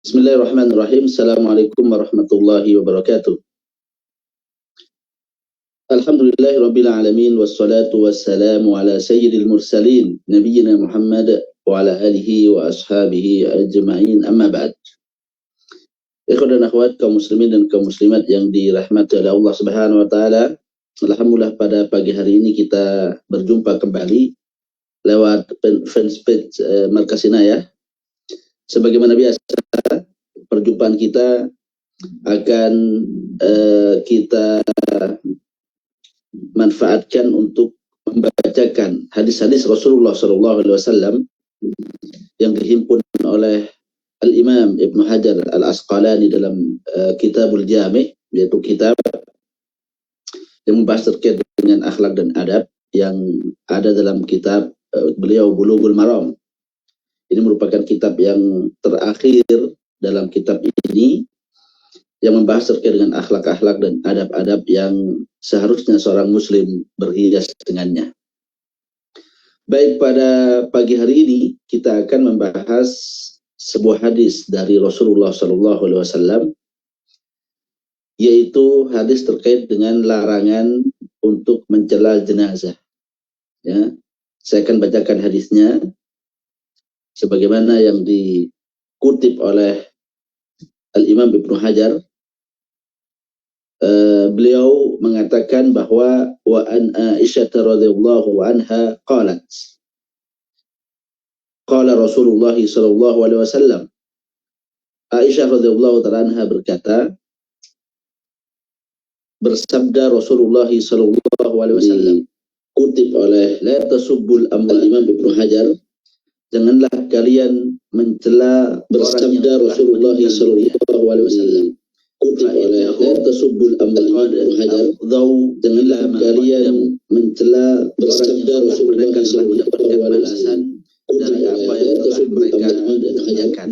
Bismillahirrahmanirrahim. Assalamualaikum warahmatullahi wabarakatuh. Alhamdulillahirabbil alamin wassalatu wassalamu ala sayyidil mursalin nabiyyina Muhammad wa ala alihi wa ashabihi ajma'in, amma ba'd. Ikhwan dan akhwat, kaum muslimin dan kaum muslimat yang dirahmati oleh Allah Subhanahu wa taala. Alhamdulillah pada pagi hari ini kita berjumpa kembali lewat fanpage Markas Inayah. Sebagaimana biasa, perjumpaan kita akan kita manfaatkan untuk membacakan hadis-hadis Rasulullah SAW yang dihimpun oleh Al-Imam Ibnu Hajar Al-Asqalani dalam Kitabul Jami', yaitu kitab yang membahas terkait dengan akhlak dan adab yang ada dalam kitab beliau Bulughul Maram. Ini merupakan kitab yang terakhir dalam kitab ini yang membahas terkait dengan akhlak-akhlak dan adab-adab yang seharusnya seorang muslim berhias dengannya. Baik, pada pagi hari ini kita akan membahas sebuah hadis dari Rasulullah SAW, yaitu hadis terkait dengan larangan untuk mencela jenazah. Ya, saya akan bacakan hadisnya sebagaimana yang dikutip oleh Al-Imam Ibnu Hajar. Beliau mengatakan bahwa wa an Aisyah radhiyallahu anha qalat, qala Rasulullah sallallahu alaihi wasallam. Aisyah radhiyallahu ta'ala anha berkata, bersabda Rasulullah sallallahu alaihi wasallam, kutip oleh la tasubbul amwal. Imam Ibnu Hajar, janganlah kalian mencela. Bersabda Rasulullah sallallahu alaihi wasallam, kutip oleh la tasubbul amwal. Ibnu Hajar, janganlah kalian mencela. Bersabda Rasulullah sallallahu alaihi wasallam, dari apa yang telah mereka kerjakan.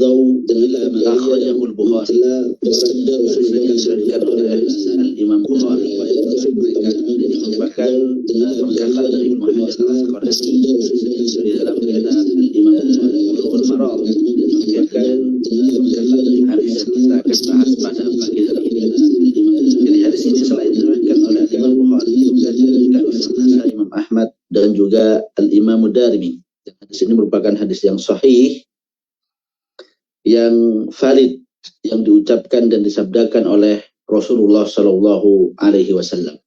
Janganlah kalian mencela. Bersabda Rasulullah sallallahu alaihi wasallam, Imam Bukhari bahkan berkata dari Ibnu Hajar Al-Asqalani di dalam kitab Imam Bulughul Maram, bahkan berkata dari hadis yang kita akan bahas pada pagi hari ini. Jadi hadis ini selain diriwayatkan oleh Imam Bukhari, juga diriwayatkan oleh Imam Ahmad dan juga Al-Imam Darimi. Hadis ini merupakan hadis yang sahih, yang valid, yang diucapkan dan disabdakan oleh Rasulullah Sallallahu Alaihi Wasallam.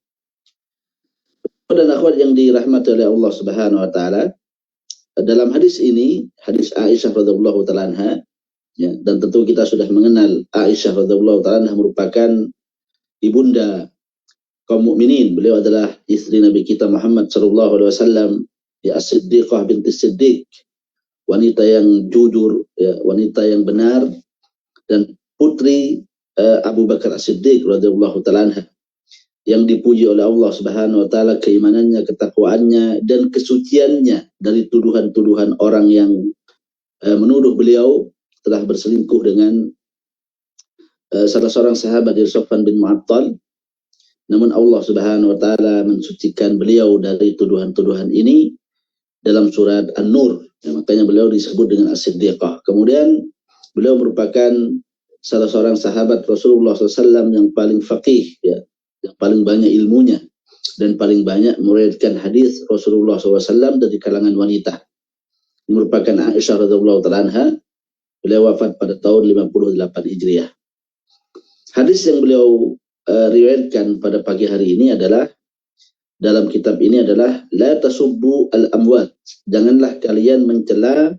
Dan akhwat yang dirahmati oleh Allah Subhanahu Wa Taala, dalam hadis ini, hadis Aisyah radhiyallahu ta'ala anha, ya, dan tentu kita sudah mengenal Aisyah radhiyallahu ta'ala anha merupakan ibunda kaum mukminin. Beliau adalah istri Nabi kita Muhammad Sallallahu Alaihi Wasallam, ya, As-Siddiqah binti Siddiq, wanita yang jujur, ya, wanita yang benar, dan putri Abu Bakar As-Siddiq radhiyallahu ta'ala anha, yang dipuji oleh Allah Subhanahu wa taala keimanannya, ketakwaannya, dan kesuciannya dari tuduhan-tuduhan orang yang menuduh beliau telah berselingkuh dengan salah seorang sahabat, Safwan bin Mu'attal. Namun Allah Subhanahu wa taala mensucikan beliau dari tuduhan-tuduhan ini dalam surat An-Nur. Ya, makanya beliau disebut dengan As-Siddiqah. Kemudian beliau merupakan salah seorang sahabat Rasulullah SAW yang paling faqih, ya, yang paling banyak ilmunya dan paling banyak meriwayatkan hadis Rasulullah SAW dari kalangan wanita. Ini merupakan Aisyah radhiyallahu ta'ala anha. Beliau wafat pada tahun 58 Hijriah. Hadis yang beliau riwayatkan pada pagi hari ini adalah, dalam kitab ini adalah, la tasubbu al-amwat, janganlah kalian mencela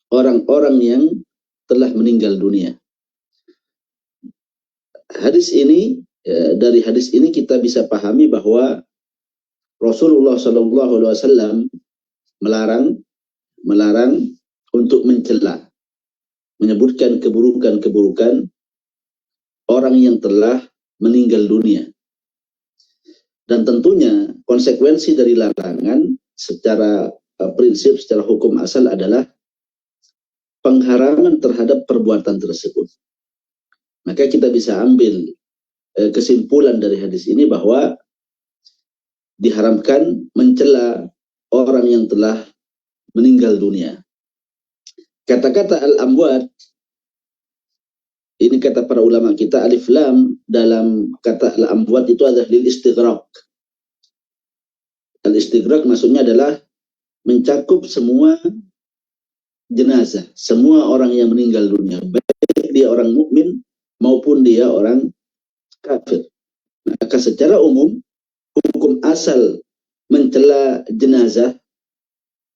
orang-orang yang telah meninggal dunia. Hadis ini, dari hadis ini kita bisa pahami bahwa Rasulullah SAW melarang untuk mencela, menyebutkan keburukan-keburukan orang yang telah meninggal dunia. Dan tentunya konsekuensi dari larangan secara prinsip, secara hukum asal adalah pengharaman terhadap perbuatan tersebut. Maka kita bisa ambil kesimpulan dari hadis ini bahwa diharamkan mencela orang yang telah meninggal dunia. Kata-kata al-amwat Ini kata para ulama kita, alif lam dalam kata al-amwat itu adalah lil istighraq. Al-istighraq maksudnya adalah mencakup semua jenazah, semua orang yang meninggal dunia, baik dia orang mukmin maupun dia orang kafir. Maka secara umum hukum asal mencela jenazah,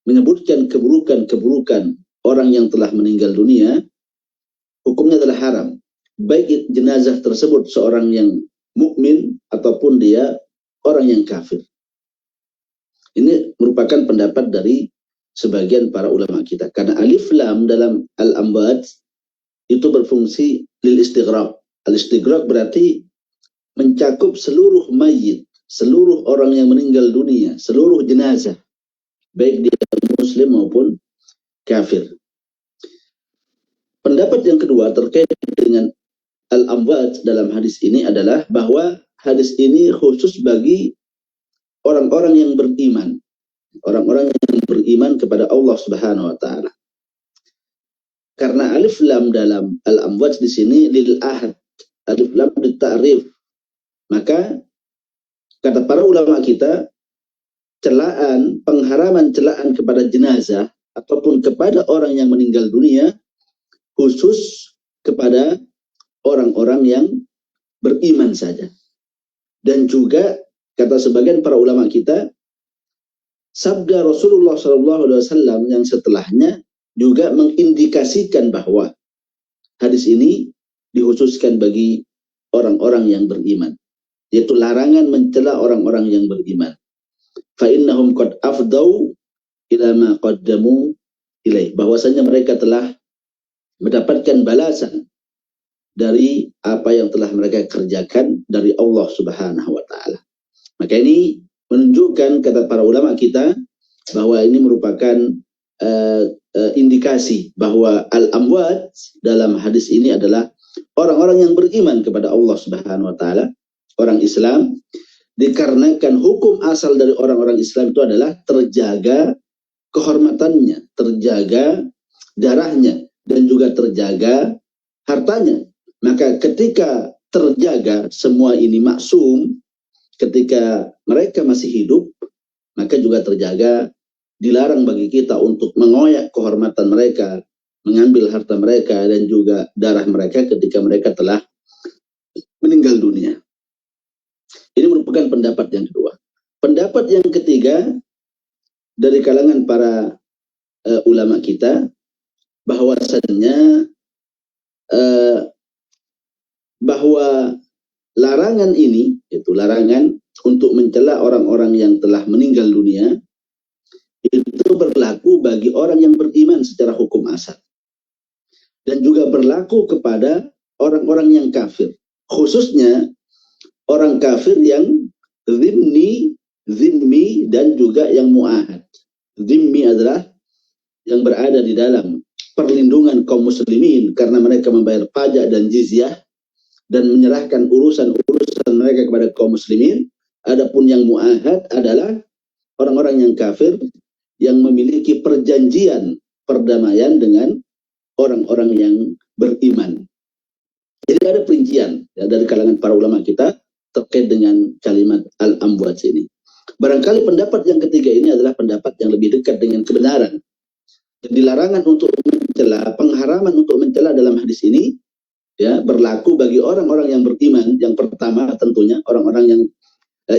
menyebutkan keburukan-keburukan orang yang telah meninggal dunia, hukumnya adalah haram. Baik jenazah tersebut seorang yang mukmin ataupun dia orang yang kafir. Ini merupakan pendapat dari sebagian para ulama kita. Karena alif lam dalam al-amwat itu berfungsi lil istighraq. Al-istighraq berarti mencakup seluruh mayit, seluruh orang yang meninggal dunia, seluruh jenazah, baik dia muslim maupun kafir. Pendapat yang kedua terkait dengan al-amwat dalam hadis ini adalah bahwa hadis ini khusus bagi orang-orang yang beriman, orang-orang yang beriman kepada Allah Subhanahu wa taala. Karena alif lam dalam al-amwat di sini lil ahad, alif lam ditarif. Maka kata para ulama kita, pengharaman celaan kepada jenazah ataupun kepada orang yang meninggal dunia khusus kepada orang-orang yang beriman saja. Dan juga kata sebagian para ulama kita, sabda Rasulullah SAW yang setelahnya juga mengindikasikan bahwa hadis ini dikhususkan bagi orang-orang yang beriman, yaitu larangan mencela orang-orang yang beriman. Fa innahum qad afdau ila ma qaddamu ilaih, bahwasanya mereka telah mendapatkan balasan dari apa yang telah mereka kerjakan dari Allah Subhanahu wa taala. Maka ini menunjukkan kata para ulama kita bahwa ini merupakan indikasi bahwa al-amwat dalam hadis ini adalah orang-orang yang beriman kepada Allah Subhanahu wa taala, orang Islam, dikarenakan hukum asal dari orang-orang Islam itu adalah terjaga kehormatannya, terjaga darahnya, dan juga terjaga hartanya. Maka ketika terjaga semua ini maksum, ketika mereka masih hidup, maka juga terjaga, dilarang bagi kita untuk mengoyak kehormatan mereka, mengambil harta mereka dan juga darah mereka ketika mereka telah meninggal dunia. Ini merupakan pendapat yang kedua. Pendapat yang ketiga dari kalangan para ulama kita, bahwasannya bahwa larangan ini, itu larangan untuk mencela orang-orang yang telah meninggal dunia, itu berlaku bagi orang yang beriman secara hukum asal, dan juga berlaku kepada orang-orang yang kafir, khususnya orang kafir yang zimmi dan juga yang mu'ahad. Zimmi adalah yang berada di dalam perlindungan kaum muslimin karena mereka membayar pajak dan jizyah dan menyerahkan urusan-urusan mereka kepada kaum muslimin. Adapun yang mu'ahad adalah orang-orang yang kafir yang memiliki perjanjian perdamaian dengan orang-orang yang beriman. Jadi ada perincian ya, dari kalangan para ulama kita terkait dengan kalimat al-amwat ini. Barangkali pendapat yang ketiga ini adalah pendapat yang lebih dekat dengan kebenaran. Jadi larangan untuk mencela, pengharaman untuk mencela dalam hadis ini ya berlaku bagi orang-orang yang beriman. Yang pertama tentunya orang-orang yang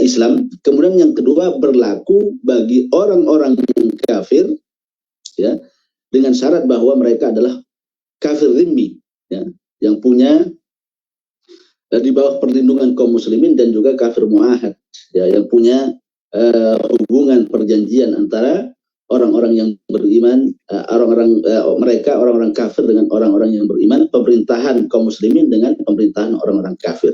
Islam. Kemudian yang kedua berlaku bagi orang-orang yang kafir ya, dengan syarat bahwa mereka adalah kafir zimmi ya, yang punya di bawah perlindungan kaum muslimin, dan juga kafir mu'ahad ya, yang punya hubungan perjanjian antara orang-orang yang beriman, orang-orang kafir dengan orang-orang yang beriman, pemerintahan kaum muslimin dengan pemerintahan orang-orang kafir.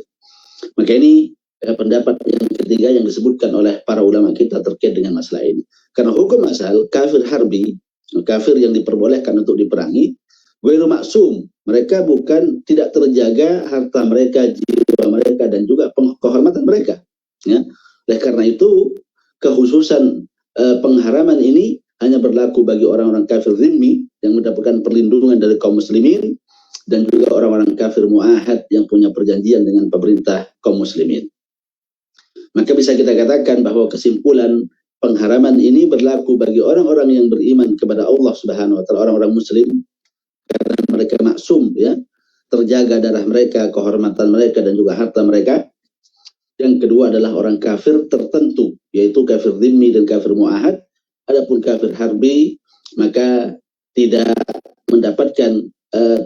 Maka ini pendapat yang ketiga yang disebutkan oleh para ulama kita terkait dengan masalah ini. Karena hukum asal kafir harbi, kafir yang diperbolehkan untuk diperangi, ghairu maksum, mereka bukan tidak terjaga harta mereka, jiwa mereka, dan juga kehormatan mereka ya. Oleh karena itu kekhususan pengharaman ini hanya berlaku bagi orang-orang kafir zimmi yang mendapatkan perlindungan dari kaum muslimin, dan juga orang-orang kafir muahad yang punya perjanjian dengan pemerintah kaum muslimin. Maka bisa kita katakan bahwa kesimpulan pengharaman ini berlaku bagi orang-orang yang beriman kepada Allah Subhanahu wa taala, orang-orang muslim, karena mereka maksum, ya, terjaga darah mereka, kehormatan mereka dan juga harta mereka. Yang kedua adalah orang kafir tertentu, yaitu kafir dhimmi dan kafir muahad. Adapun kafir harbi maka tidak mendapatkan,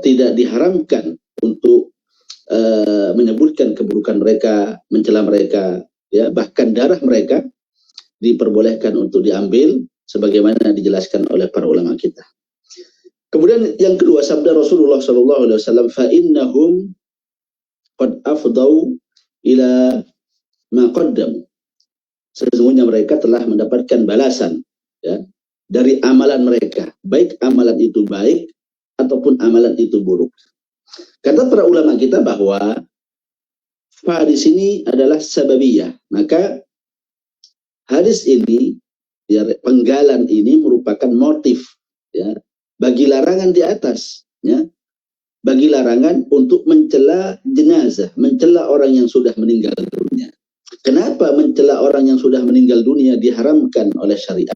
tidak diharamkan untuk menyebutkan keburukan mereka, mencela mereka, ya, bahkan darah mereka diperbolehkan untuk diambil sebagaimana dijelaskan oleh para ulama kita. Kemudian yang kedua, sabda Rasulullah SAW, fa innahum qad afdau ila ma qaddam. Sesungguhnya mereka telah mendapatkan balasan, ya, dari amalan mereka, baik amalan itu baik ataupun amalan itu buruk. Kata para ulama kita bahwa fa di sini adalah sababiyah. Maka hadis ini, ya, penggalan ini merupakan motif, ya, bagi larangan di atas, ya, bagi larangan untuk mencela jenazah, mencela orang yang sudah meninggal dunia. Kenapa mencela orang yang sudah meninggal dunia diharamkan oleh syariat?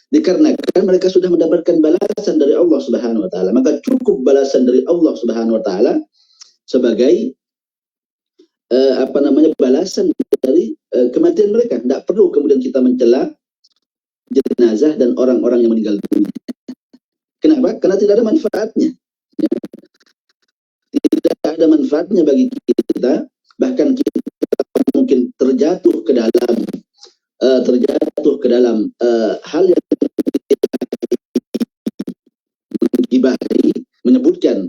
Dikarenakan mereka sudah mendapatkan balasan dari Allah Subhanahu wa taala. Maka cukup balasan dari Allah Subhanahu wa taala sebagai balasan dari kematian mereka. Tidak perlu kemudian kita mencela jenazah dan orang-orang yang meninggal dunia. Kenapa? Karena tidak ada manfaatnya. Ya. Tidak ada manfaatnya bagi kita, bahkan kita mungkin terjatuh ke dalam hal yang mengibahi, menyebutkan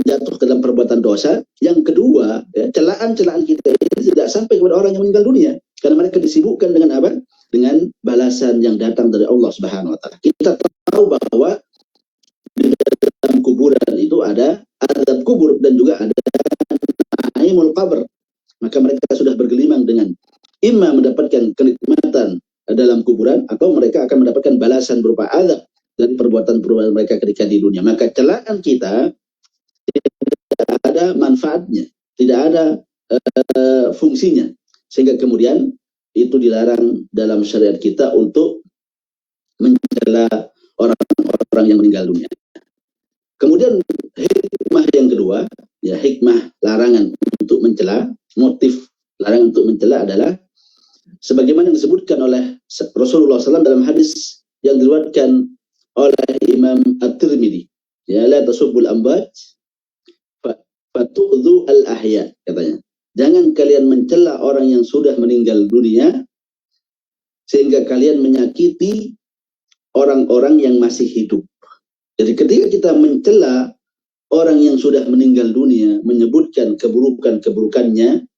jatuh ke dalam perbuatan dosa. Yang kedua, ya, celaan-celaan kita ini tidak sampai kepada orang yang meninggal dunia, karena mereka disibukkan dengan apa? Dengan balasan yang datang dari Allah Subhanahu wa taala. Kita tahu bahwa di dalam kuburan itu ada azab kubur dan juga ada naimul qabr. Maka mereka sudah bergelimang dengan imma mendapatkan kenikmatan dalam kuburan, atau mereka akan mendapatkan balasan berupa azab dari perbuatan-perbuatan mereka ketika di dunia. Maka celaan kita tidak ada manfaatnya, tidak ada fungsinya, sehingga kemudian itu dilarang dalam syariat kita untuk mencela orang-orang yang meninggal dunia. Kemudian hikmah yang kedua, ya, hikmah larangan untuk mencela, motif larangan untuk mencela adalah sebagaimana disebutkan oleh Rasulullah SAW dalam hadis yang diriwayatkan oleh Imam At-Tirmidzi, ya, la tasubbul amwat fatu'dhu al-ahya, katanya. Jangan kalian mencela orang yang sudah meninggal dunia sehingga kalian menyakiti orang-orang yang masih hidup. Jadi ketika kita mencela orang yang sudah meninggal dunia, menyebutkan keburukan-keburukannya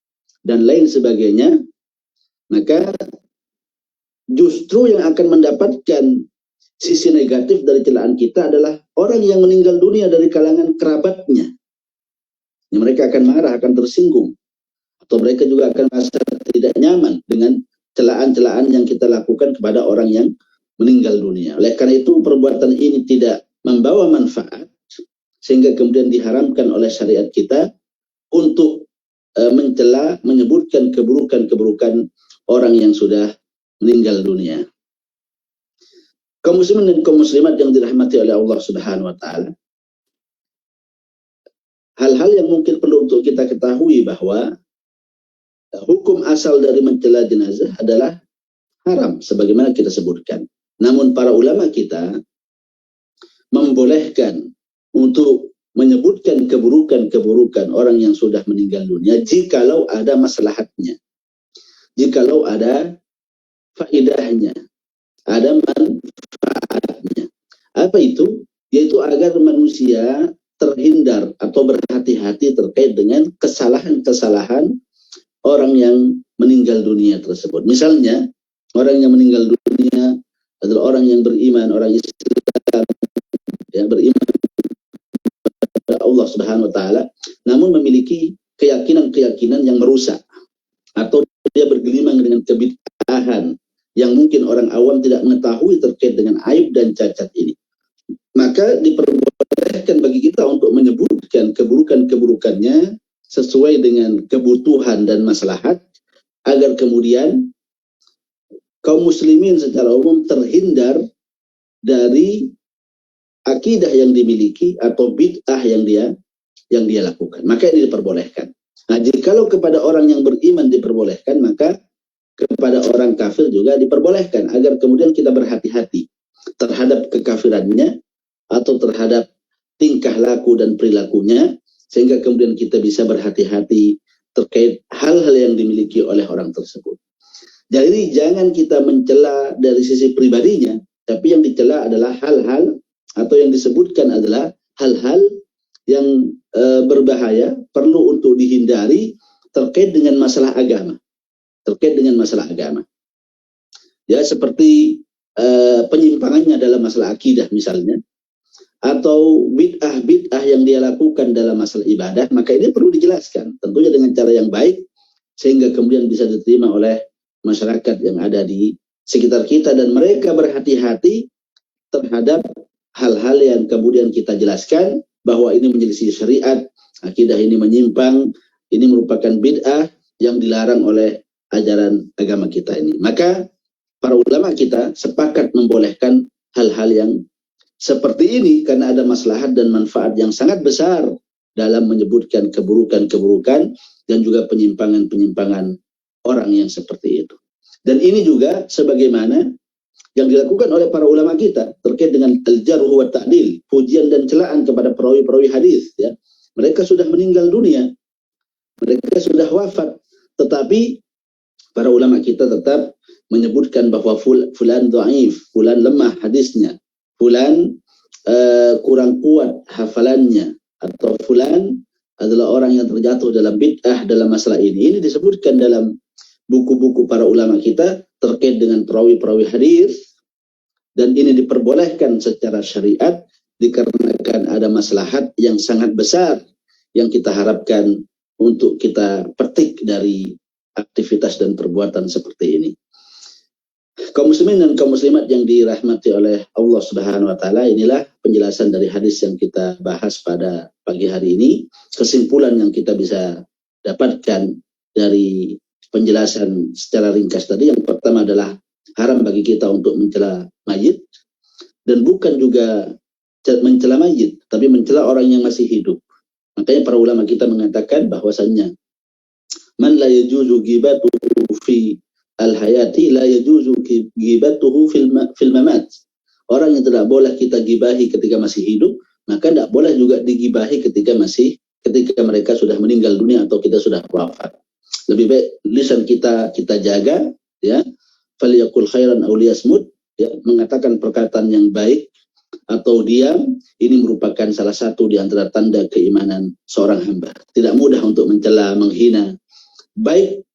dan lain sebagainya, maka justru yang akan mendapatkan sisi negatif dari celaan kita adalah orang yang meninggal dunia dari kalangan kerabatnya. Mereka akan marah, akan tersinggung, atau mereka juga akan merasa tidak nyaman dengan celaan-celaan yang kita lakukan kepada orang yang meninggal dunia. Oleh karena itu perbuatan ini tidak membawa manfaat, sehingga kemudian diharamkan oleh syariat kita untuk mencela, menyebutkan keburukan-keburukan orang yang sudah meninggal dunia. Kaum muslimin dan kaum muslimat yang dirahmati oleh Allah Subhanahu wa taala, hal-hal yang mungkin perlu untuk kita ketahui bahwa hukum asal dari mencela jenazah adalah haram sebagaimana kita sebutkan. Namun para ulama kita membolehkan untuk menyebutkan keburukan-keburukan orang yang sudah meninggal dunia jikalau ada maslahatnya, jikalau ada faedahnya, ada manfaatnya. Apa itu? Yaitu agar manusia terhindar atau berhati-hati terkait dengan kesalahan-kesalahan orang yang meninggal dunia tersebut. Misalnya, orang yang meninggal dunia adalah orang yang beriman, orang Islam, ya, beriman kepada Allah Subhanahu wa taala, namun memiliki keyakinan-keyakinan yang merusak, atau dia bergelimang dengan kebid'ahan yang mungkin orang awam tidak mengetahui terkait dengan aib dan cacat ini. Maka diperbolehkan bagi kita untuk menyebutkan keburukan-keburukannya sesuai dengan kebutuhan dan maslahat, agar kemudian kaum muslimin secara umum terhindar dari akidah yang dimiliki atau bid'ah yang dia lakukan. Maka ini diperbolehkan. Nah, jikalau kepada orang yang beriman diperbolehkan, maka kepada orang kafir juga diperbolehkan, agar kemudian kita berhati-hati terhadap kekafirannya atau terhadap tingkah laku dan perilakunya, sehingga kemudian kita bisa berhati-hati terkait hal-hal yang dimiliki oleh orang tersebut. Jadi jangan kita mencela dari sisi pribadinya, tapi yang dicela adalah hal-hal atau yang disebutkan adalah hal-hal yang berbahaya, perlu untuk dihindari terkait dengan masalah agama. Ya, seperti penyimpangannya dalam masalah akidah misalnya, atau bid'ah yang dia lakukan dalam masalah ibadah, maka ini perlu dijelaskan, tentunya dengan cara yang baik, sehingga kemudian bisa diterima oleh masyarakat yang ada di sekitar kita, dan mereka berhati-hati terhadap hal-hal yang kemudian kita jelaskan bahwa ini menyelisih syariat, akidah ini menyimpang, ini merupakan bid'ah yang dilarang oleh ajaran agama kita ini. Maka para ulama kita sepakat membolehkan hal-hal yang seperti ini karena ada maslahat dan manfaat yang sangat besar dalam menyebutkan keburukan-keburukan dan juga penyimpangan-penyimpangan orang yang seperti itu. Dan ini juga sebagaimana yang dilakukan oleh para ulama kita terkait dengan al-jarh wa ta'dil, pujian dan celaan kepada perawi-perawi hadis, ya. Mereka sudah meninggal dunia, mereka sudah wafat, tetapi para ulama kita tetap menyebutkan bahwa fulan dhaif, fulan lemah hadisnya, fulan kurang kuat hafalannya, atau fulan adalah orang yang terjatuh dalam bid'ah dalam masalah ini. Ini disebutkan dalam buku-buku para ulama kita terkait dengan perawi-perawi hadis, dan ini diperbolehkan secara syariat dikarenakan ada maslahat yang sangat besar yang kita harapkan untuk kita petik dari aktivitas dan perbuatan seperti ini. Kaum muslimin dan kaum muslimat yang dirahmati oleh Allah Subhanahu wa taala, inilah penjelasan dari hadis yang kita bahas pada pagi hari ini. Kesimpulan yang kita bisa dapatkan dari penjelasan secara ringkas tadi, yang pertama adalah haram bagi kita untuk mencela mayit, dan bukan juga mencela mayit, tapi mencela orang yang masih hidup. Makanya para ulama kita mengatakan bahwasannya man la yajuzu ghibatuhu fi al-hayati la yajuzu ghibatuhu fil mamat. Orang yang tidak boleh kita gibahi ketika masih hidup, maka tidak boleh juga digibahi ketika mereka sudah meninggal dunia atau kita sudah wafat. Lebih baik lisan kita jaga, ya. Falyakul khairan aw liyasmut, ya, mengatakan perkataan yang baik atau diam, ini merupakan salah satu di antara tanda keimanan seorang hamba. Tidak mudah untuk mencela, menghina, baik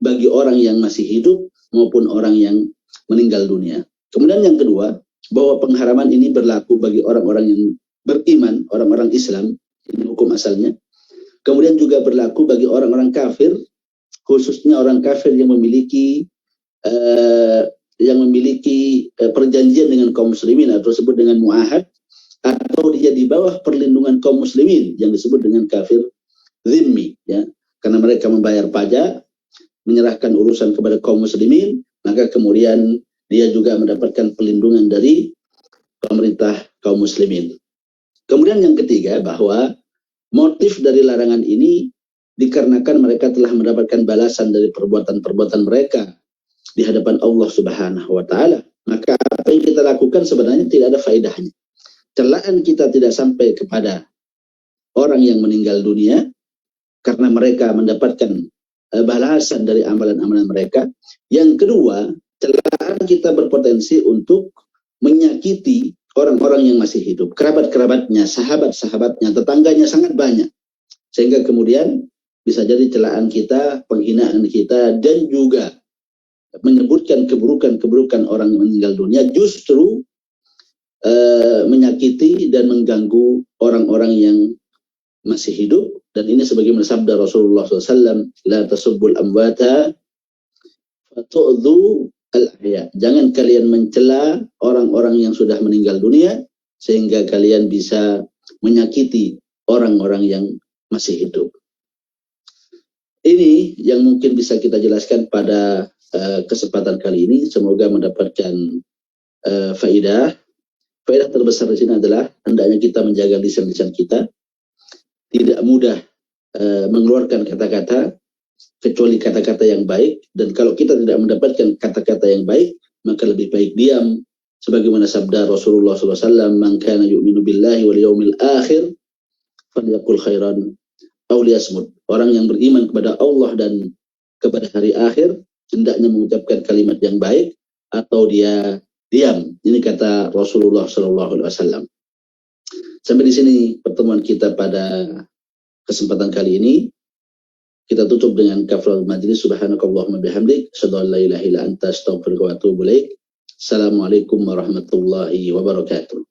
bagi orang yang masih hidup maupun orang yang meninggal dunia. Kemudian yang kedua, bahwa pengharaman ini berlaku bagi orang-orang yang beriman, orang-orang Islam, ini hukum asalnya. Kemudian juga berlaku bagi orang-orang kafir, khususnya orang kafir yang memiliki perjanjian dengan kaum muslimin atau disebut dengan muahad, atau dia di bawah perlindungan kaum muslimin yang disebut dengan kafir zimmi, ya. Karena mereka membayar pajak, menyerahkan urusan kepada kaum muslimin, maka kemudian dia juga mendapatkan perlindungan dari pemerintah kaum muslimin. Kemudian yang ketiga, bahwa motif dari larangan ini dikarenakan mereka telah mendapatkan balasan dari perbuatan-perbuatan mereka di hadapan Allah Subhanahu wa taala. Maka apa yang kita lakukan sebenarnya tidak ada faedahnya. Celaan kita tidak sampai kepada orang yang meninggal dunia karena mereka mendapatkan balasan dari amalan-amalan mereka. Yang kedua, celaan kita berpotensi untuk menyakiti orang-orang yang masih hidup, kerabat-kerabatnya, sahabat-sahabatnya, tetangganya sangat banyak. Sehingga kemudian bisa jadi celaan kita, penghinaan kita, dan juga menyebutkan keburukan-keburukan orang yang meninggal dunia justru menyakiti dan mengganggu orang-orang yang masih hidup. Dan ini sebagaimana sabda Rasulullah SAW, la tasubbul amwata fatu'dhu al-ahya. Jangan kalian mencela orang-orang yang sudah meninggal dunia sehingga kalian bisa menyakiti orang-orang yang masih hidup. Ini yang mungkin bisa kita jelaskan pada kesempatan kali ini. Semoga mendapatkan faidah. Faidah terbesar di sini adalah hendaknya kita menjaga lisan-lisan kita, tidak mudah mengeluarkan kata-kata kecuali kata-kata yang baik, dan kalau kita tidak mendapatkan kata-kata yang baik maka lebih baik diam, sebagaimana sabda Rasulullah SAW, man kana yu'minu billahi wal yawmil akhir falyaqul khairan aw liyasmut. Orang yang beriman kepada Allah dan kepada hari akhir hendaknya mengucapkan kalimat yang baik atau dia diam. Ini kata Rasulullah SAW. Sampai di sini pertemuan kita pada kesempatan kali ini. Kita tutup dengan kafaratul majlis. Subhanakallahumma bihamdik, asyhadu an la ilaha illa anta, astaghfiruka wa atubu ilaik. Assalamualaikum warahmatullahi wabarakatuh.